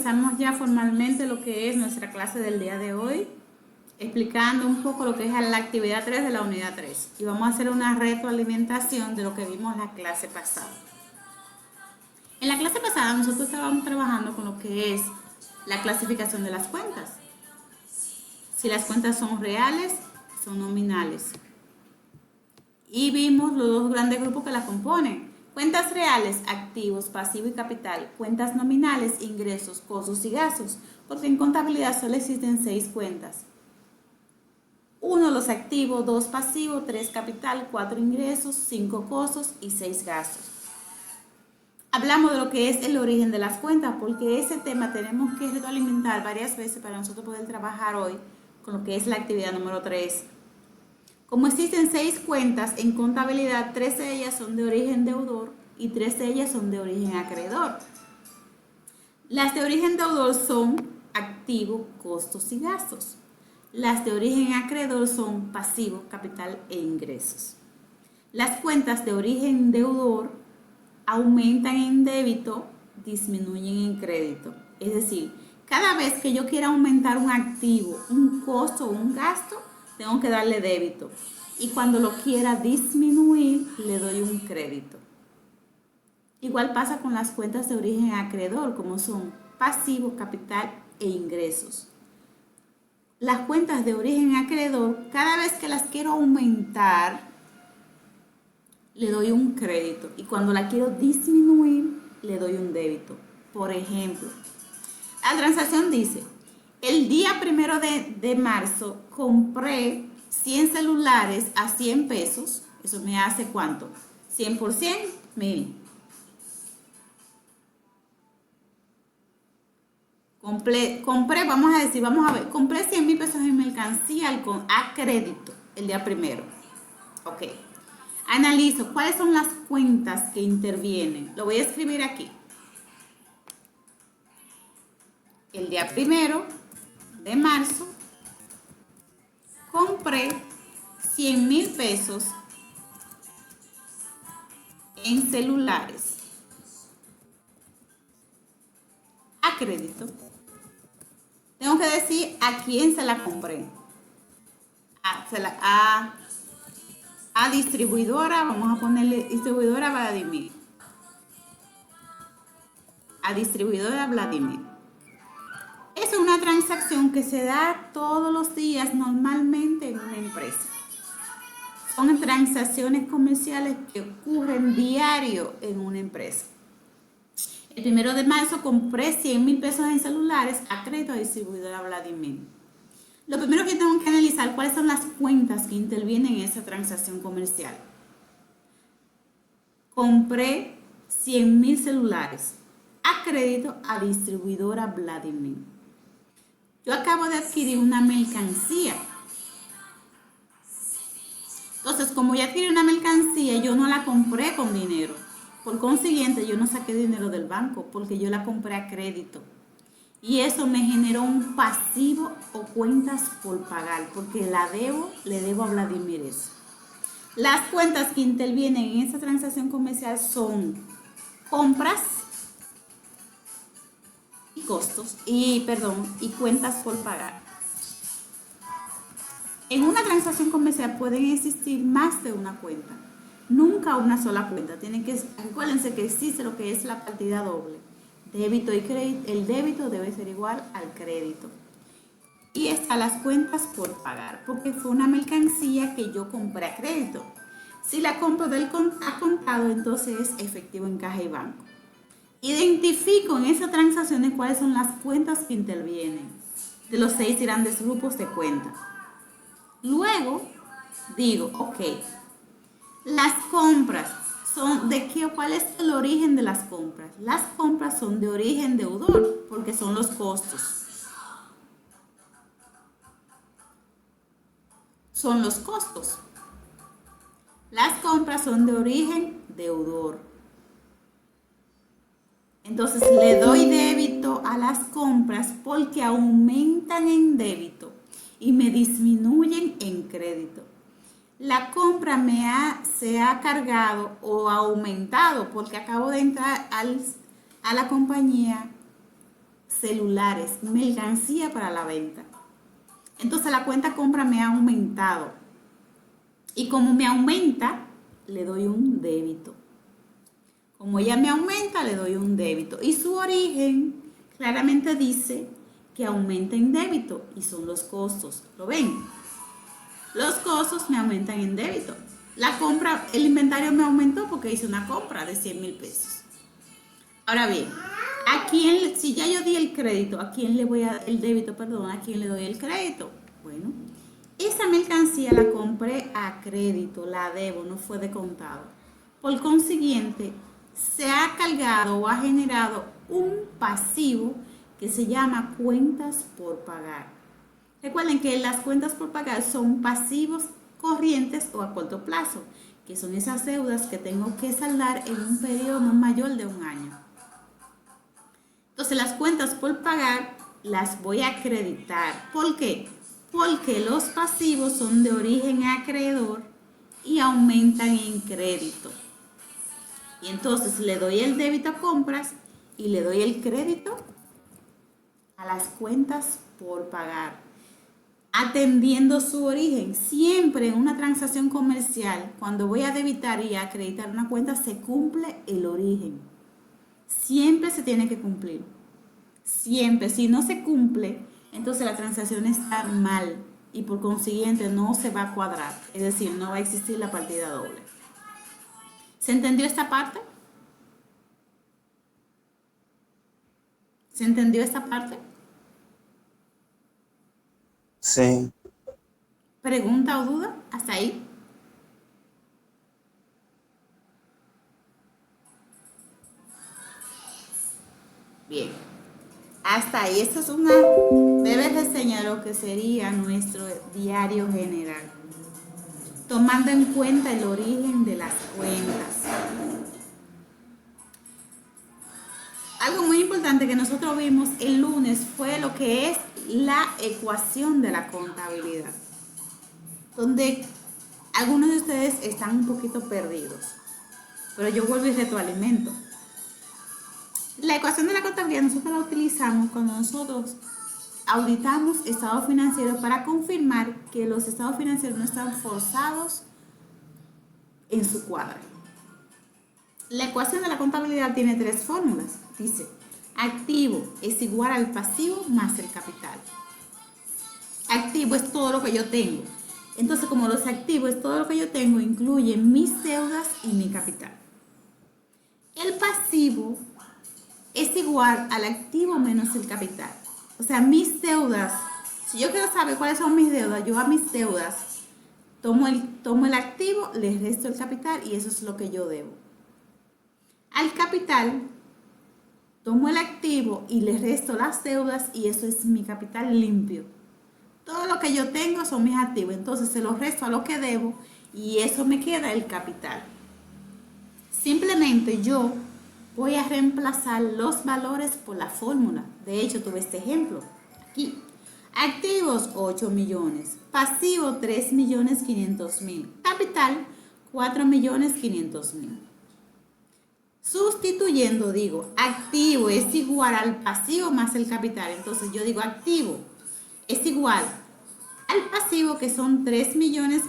empezamos ya formalmente lo que es nuestra clase del día de hoy, explicando un poco lo que es la actividad 3 de la unidad 3. Y vamos a hacer una retroalimentación de lo que vimos en la clase pasada. En la clase pasada nosotros estábamos trabajando con lo que es la clasificación de las cuentas. Si las cuentas son reales, son nominales. Y vimos los dos grandes grupos que las componen. Cuentas reales, activos, pasivo y capital. Cuentas nominales, ingresos, costos y gastos. Porque en contabilidad solo existen 6 cuentas. 1 los activos, 2 pasivos, 3 capital, 4 ingresos, 5 costos y 6 gastos. Hablamos de lo que es el origen de las cuentas, porque ese tema tenemos que retroalimentar varias veces para nosotros poder trabajar hoy con lo que es la actividad número 3. Como existen 6 cuentas en contabilidad, 3 de ellas son de origen deudor y 3 de ellas son de origen acreedor. Las de origen deudor son activo, costos y gastos. Las de origen acreedor son pasivo, capital e ingresos. Las cuentas de origen deudor aumentan en débito, disminuyen en crédito. Es decir, cada vez que yo quiera aumentar un activo, un costo o un gasto, tengo que darle débito. Y cuando lo quiera disminuir, le doy un crédito. Igual pasa con las cuentas de origen acreedor, como son pasivo, capital e ingresos. Las cuentas de origen acreedor, cada vez que las quiero aumentar, le doy un crédito. Y cuando la quiero disminuir, le doy un débito. Por ejemplo, la transacción dice: el día 1 de marzo compré 100 celulares a 100 pesos. Eso me hace ¿cuánto? 100 por 100, 1000. Compré 100,000 pesos en mercancía a crédito el día 1. Ok. Analizo cuáles son las cuentas que intervienen. Lo voy a escribir aquí. El día 1 de marzo compré 100,000 pesos en celulares a crédito. Tengo que decir a quién se la compré. A distribuidora, vamos a ponerle distribuidora Vladimir. A distribuidora Vladimir. Es una transacción que se da todos los días normalmente en una empresa. Son transacciones comerciales que ocurren diario en una empresa. El 1 de marzo compré 100,000 pesos en celulares a crédito a distribuidora Vladimir. Lo primero que tengo que analizar cuáles son las cuentas que intervienen en esa transacción comercial. Compré 100,000 celulares a crédito a distribuidora Vladimir. Yo acabo de adquirir una mercancía. Entonces, como ya adquirí una mercancía, yo no la compré con dinero. Por consiguiente, yo no saqué dinero del banco porque yo la compré a crédito. Y eso me generó un pasivo o cuentas por pagar, porque le debo a Vladimir eso. Las cuentas que intervienen en esta transacción comercial son compras y y cuentas por pagar. En una transacción comercial pueden existir más de una cuenta, nunca una sola cuenta. Recuérdense que existe lo que es la partida doble, débito y crédito. El débito debe ser igual al crédito. Y están las cuentas por pagar, porque fue una mercancía que yo compré a crédito. Si la compro a contado, entonces es efectivo en caja y banco. Identifico en esas transacciones cuáles son las cuentas que intervienen de los 6 grandes grupos de cuentas. Luego digo, ok, las compras son de qué o cuál es el origen de las compras. Las compras son de origen deudor porque son los costos. Son los costos. Las compras son de origen deudor. Entonces le doy débito a las compras porque aumentan en débito y me disminuyen en crédito. La compra se ha cargado o aumentado porque acabo de entrar a la compañía celulares, mercancía para la venta. Entonces la cuenta compra me ha aumentado. Y como me aumenta, le doy un débito. Como ella me aumenta, le doy un débito. Y su origen claramente dice que aumenta en débito y son los costos. ¿Lo ven? Los costos me aumentan en débito. La compra, el inventario me aumentó porque hice una compra de 100,000 pesos. Ahora bien, ¿a quién, si ya yo di el crédito, a quién le voy a, el débito, perdón, a quién le doy el crédito? Bueno, esa mercancía la compré a crédito, la debo, no fue de contado. Por consiguiente, se ha cargado o ha generado un pasivo que se llama cuentas por pagar. Recuerden que las cuentas por pagar son pasivos corrientes o a corto plazo, que son esas deudas que tengo que saldar en un periodo no mayor de un año. Entonces las cuentas por pagar las voy a acreditar. ¿Por qué? Porque los pasivos son de origen acreedor y aumentan en crédito. Y entonces le doy el débito a compras y le doy el crédito a las cuentas por pagar, atendiendo su origen. Siempre en una transacción comercial, cuando voy a debitar y a acreditar una cuenta, se cumple el origen. Siempre se tiene que cumplir. Siempre. Si no se cumple, entonces la transacción está mal y por consiguiente no se va a cuadrar. Es decir, no va a existir la partida doble. ¿Se entendió esta parte? ¿Se entendió esta parte? Sí. ¿Pregunta o duda? ¿Hasta ahí? Bien. Hasta ahí. Esta es una breve reseña de lo que sería nuestro diario general, tomando en cuenta el origen de las cuentas. Algo muy importante que nosotros vimos el lunes fue lo que es la ecuación de la contabilidad, donde algunos de ustedes están un poquito perdidos, pero yo vuelvo y retroalimento. La ecuación de la contabilidad nosotros la utilizamos cuando nosotros auditamos estados financieros para confirmar que los estados financieros no están forzados en su cuadro. La ecuación de la contabilidad tiene tres fórmulas. Dice, activo es igual al pasivo más el capital. Activo es todo lo que yo tengo. Entonces, como los activos es todo lo que yo tengo, incluye mis deudas y mi capital. El pasivo es igual al activo menos el capital. O sea, mis deudas, si yo quiero saber cuáles son mis deudas, yo a mis deudas tomo el activo, le resto el capital y eso es lo que yo debo. Al capital, tomo el activo y le resto las deudas y eso es mi capital limpio. Todo lo que yo tengo son mis activos, entonces se los resto a lo que debo y eso me queda el capital. Simplemente yo voy a reemplazar los valores por la fórmula. De hecho, tuve este ejemplo aquí. Activos 8 millones, pasivo 3.500.000, capital 4.500.000. Sustituyendo digo, activo es igual al pasivo más el capital. Entonces yo digo activo es igual al pasivo que son 3.500.000